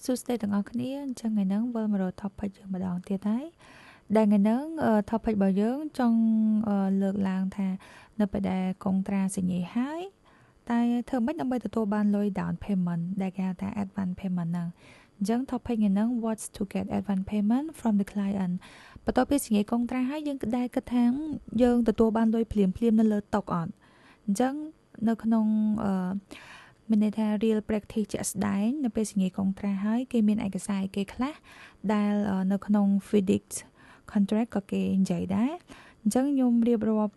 សួស្តីទាំងអស់គ្នាអញ្ចឹងថ្ងៃហ្នឹងវិលមករក topic យើងម្ដងទៀតហើយដែលថ្ងៃហ្នឹងtopic របស់យើងចង់លើកឡើងថានៅពេលដែលកុងត្រាសញ្ញាហើយតែធ្វើម៉េចដើម្បីទទួលបានលុយ down payment ដែលគេហៅថា advance payment ហ្នឹងអញ្ចឹង topic ថ្ងៃហ្នឹង what's to get advance payment from the client បន្ទាប់ពីសញ្ញាកុងត្រាហើយយើងដែលគិតថាយើងទទួលបានលុយភ្លាមៗនៅលើតុកអត់អញ្ចឹងនៅក្នុងមានន័យថា real practice ជាក់ស្ដែងនៅពេលសញ្ញាកុងត្រាហើយគេមានឯកសារគេខ្លះដែលនៅក្នុង FedEx contract ក៏គេនិយាយដែរអញ្ចឹងខ្ញុំរៀបរាប់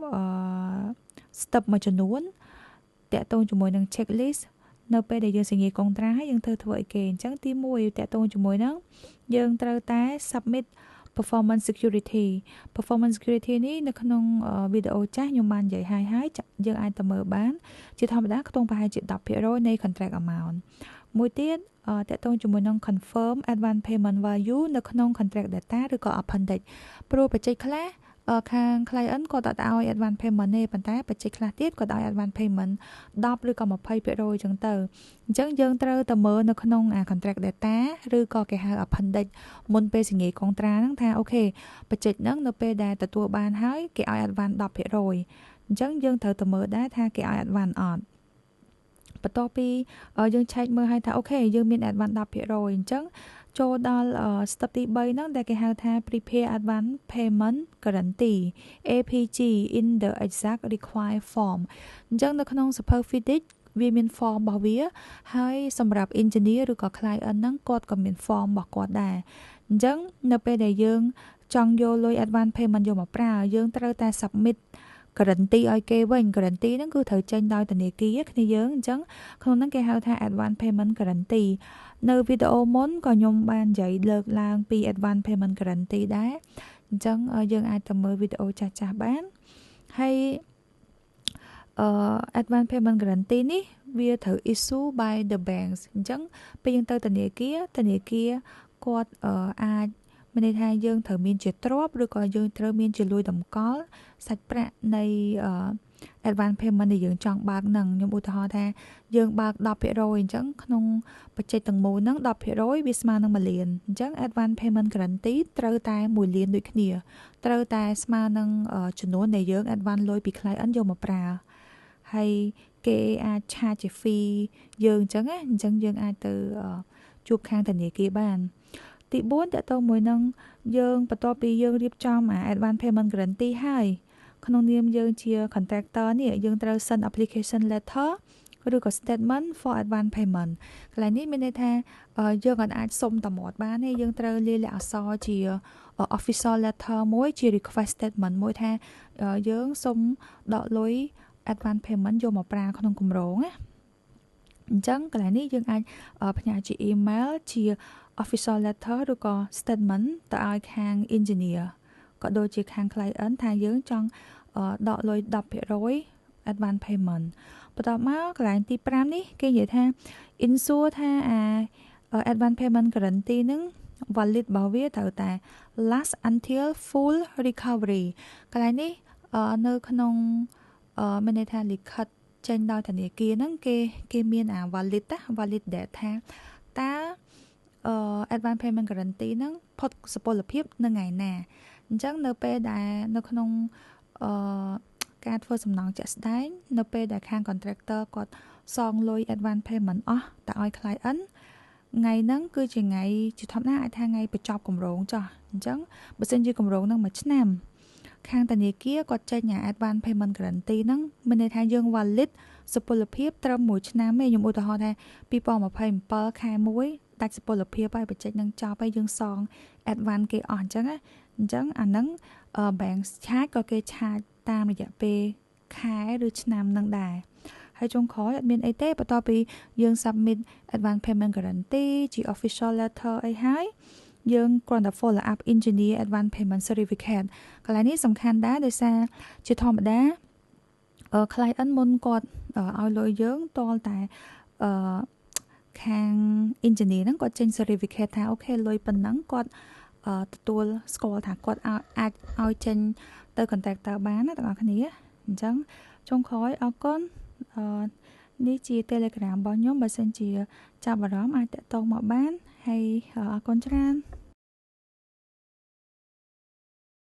step មួយចំនួនតាក់ទងជាមួយនឹង checklist នៅពេលដែលយើងសញ្ញាកុងត្រាហើយយើងធ្វើអីគេអញ្ចឹងទី1តាក់ទងជាមួយនឹងយើងត្រូវតែ submit performance security នេះនៅក្នុងវីដេអូចាស់ខ្ញុំបាននិយាយហើយយើងអាចទៅមើលបានជាធម្មតាខ្ទង់ប្រហែលជា 10% នៃ contract amount មួយទៀតតាក់ទងជាមួយនឹង confirm advance payment value នៅក្នុង contract data ឬក៏ appendix ព្រោះបច្ចេកខ្លះខាង client គាត់អត់ឲ្យ advance payment ទេប៉ុន្តែបច្ចេកខ្លះទៀតគាត់ឲ្យ advance payment 10ឬក៏ 20% អញ្ចឹងទៅអញ្ចឹងយើងត្រូវទៅមើលនៅក្នុង contract data ឬក៏គេហៅ appendix មុនពេលសញ្ញាកុងត្រាហ្នឹងថាអូខេបច្ចេកហ្នឹងនៅពេលដែលទទួលបានហើយគេឲ្យ advance 10% អញ្ចឹងយើងត្រូវទៅមើលដែរថាគេឲ្យ advance អត់បន្ទាប់ពីយើងឆែកមើលឲ្យថាអូខេយើងមាន advance 10% អញ្ចឹងចូលដល់ step ទី3ហ្នឹងដែលគេហៅថា prepare advance payment guarantee APG in the exact required form អញ្ចឹងនៅក្នុងសភៅ FedEx វាមាន form របស់វាហើយសម្រាប់ engineer ឬក៏ client ហ្នឹងគាត់ក៏មាន form របស់គាត់ដែរអញ្ចឹងនៅពេលដែលយើងចង់យកលុយ advance payment យកមកប្រើយើងត្រូវតែ submit guarantee ឲ្យគេវិញ guarantee ហ្នឹងគឺត្រូវចេញដោយធនាគារគ្នាយើងអញ្ចឹងក្នុងហ្នឹងគេហៅថា advance payment guarantee នៅវីដេអូមុនក៏ខ្ញុំបាននិយាយលើកឡើងពី advance payment guarantee ដែរអញ្ចឹងយើងអាចទៅមើលវីដេអូចាស់បានហើយadvance payment guarantee នេះវាត្រូវ issue by the banks អញ្ចឹងពេលយើងទៅធនាគារគាត់អាចមានន័យថាយើងត្រូវមានជាទ្រព្យឬក៏យើងត្រូវមានជាលុយតម្កល់សាច់ប្រាក់នៃ advance payment ដែលយើងចង់បើកហ្នឹងខ្ញុំឧទាហរណ៍ថាយើងបើក 10% អញ្ចឹងក្នុងបច្ចេកទាំងមូលហ្នឹង 10% វាស្មើនឹង1លានអញ្ចឹង advance payment guarantee ត្រូវតែ1លានដូចគ្នាត្រូវតែស្មើនឹងចំនួនដែលយើង advance លុយពី client យកមកប្រើហើយគេអាចឆាចជា fee យើងអញ្ចឹងយើងអាចទៅជួបខាងធនាគារបានទី4តើតើមួយនឹងយើងបន្ទាប់ពីយើងរៀបចំadvance payment guarantee ហើយក្នុងនាមយើងជា contractor នេះយើងត្រូវ send application letter ឬក៏ statement for advance payment កន្លែងនេះមានន័យថាយើងអាចសុំតែមាត់បានទេយើងត្រូវលាយលក្ខណ៍អក្សរជា official letter មួយជា request statement មួយថាយើងសុំដកលុយ advance payment យកមកប្រើក្នុងគម្រោងណាអញ្ចឹងកន្លែងនេះយើងអាចផ្ញើជា email ជា official letter ឬក៏ statement ទៅឲ្យខាង engineer ក៏ដូចជាខាង client ថាយើងចង់ដកលុយ 10% advance payment បន្ទាប់មកកន្លែងទី5នេះគេនិយាយថា ensure ថាadvance payment guarantee នឹង valid របស់វាត្រូវតែ last until full recovery កន្លែងនេះនៅក្នុងមានន័យថាលិខិតចេញដោយធនាគារហ្នឹងគេមាន valid date ថាតើadvance payment guarantee ហ្នឹងផុតសុពលភាពនៅថ្ងៃណាអញ្ចឹងនៅពេលដែលនៅក្នុងការធ្វើសំណងជាក់ស្ដែងនៅពេលដែលខាង contractor គាត់សងលុយ advance payment អស់ទៅឲ្យ client ថ្ងៃហ្នឹងគឺជាថ្ងៃជាធម្មតាអាចថាថ្ងៃបញ្ចប់គម្រោងចុះអញ្ចឹងបើសិនជាគម្រោងហ្នឹង1ឆ្នាំខាងធនាគារគាត់ចេញadvance payment guarantee ហ្នឹងមានន័យថាយើង valid សុពលភាពត្រឹម1ឆ្នាំទេខ្ញុំឧទាហរណ៍ថា2027ខែ1ដាច់សុពលភាពហើយបច្ចេកនឹងចប់ហើយយើងសង advance គេអស់អញ្ចឹងអាហ្នឹង bank ឆាចក៏គេឆាចតាមរយៈពេលខែឬឆ្នាំហ្នឹងដែរហើយចុងក្រោយអត់មានអីទេបន្ទាប់ពីយើង submit advance payment guarantee ជា official letter អីហើយយើងគ្រាន់តែ follow up engineer advance payment certificate កន្លែងនេះសំខាន់ដែរដោយសារជាធម្មតាclient មុនគាត់ឲ្យលុយយើងតលតែខាង engineer ហ្នឹងគាត់ចេញ certificate ថាអូខេលុយប៉ុណ្ណឹងគាត់ទទួលស្គាល់ថាគាត់អាចឲ្យចេញទៅ contractor បានណាទាំងអស់គ្នាអញ្ចឹងចុងក្រោយអរគុណនេះជា Telegram របស់ខ្ញុំបើសិនជាចាប់អារម្មណ៍អាចតាក់ទងមកបាន ហើយអរគុណច្រើន